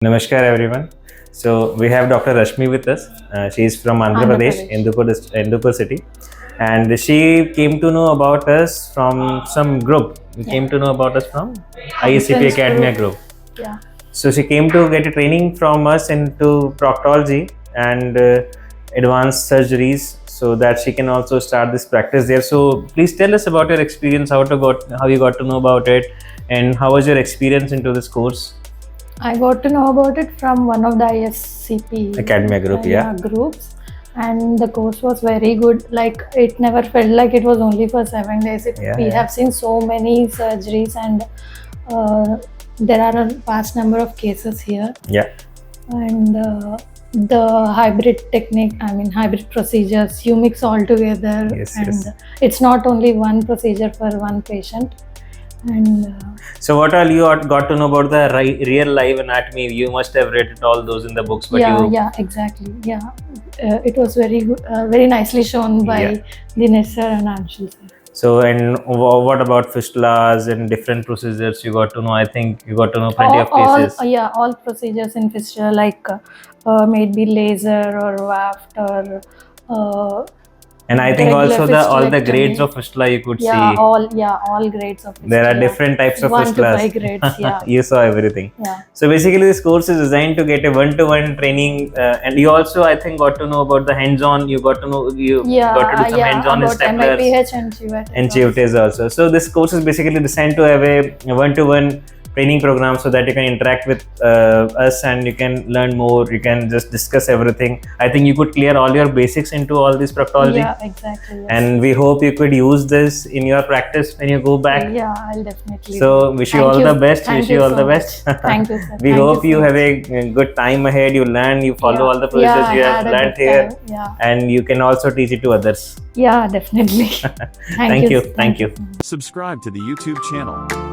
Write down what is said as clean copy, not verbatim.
Namaskar everyone. So we have Dr. Rashmi with us. She is from Andhra Pradesh, Indupur city, and she came to know about us from some group. We came to know about us from ISCP Academia group. Yeah. So she came to get a training from us into proctology and advanced surgeries, so that she can also start this practice there. So please tell us about your experience, how you got to know about it, and how was your experience into this course? I got to know about it from one of the ISCP Academia group, groups, and the course was very good. Like, it never felt like it was only for 7 days. We have seen so many surgeries, and there are a vast number of cases here. Yeah. And the hybrid hybrid procedures, you mix all together. Yes, and yes. It's not only one procedure for one patient. And so what all you got to know about the real live anatomy? You must have read it, all those in the books, but exactly. It was very good, very nicely shown by Dinesh sir and Anshul sir. So, and what about fistulas and different procedures you got to know? I think you got to know plenty of cases. All procedures in fistula, like maybe laser or waft or and I think also all the grades of fistula you could see. All grades of fistula. There are different types of 1 to fistulas. 5 grades. Yeah. You saw everything. Yeah. So basically, this course is designed to get a one-to-one training, and you also, I think, got to know about the hands-on. You got to know got to do some hands-on in staplers MIPH and chivates also. So this course is basically designed to have a one-to-one training program, so that you can interact with us and you can learn more. You can just discuss everything. I think you could clear all your basics into all this proctology. Yeah, exactly. Yes. And we hope you could use this in your practice when you go back. Yeah, I'll definitely. So wish you all the best. Thank you all so the best. Thank you, sir. We hope you have a good time ahead. You learn, you follow all the procedures you have learned here, and you can also teach it to others. Yeah, definitely. Thank you. Subscribe to the YouTube channel.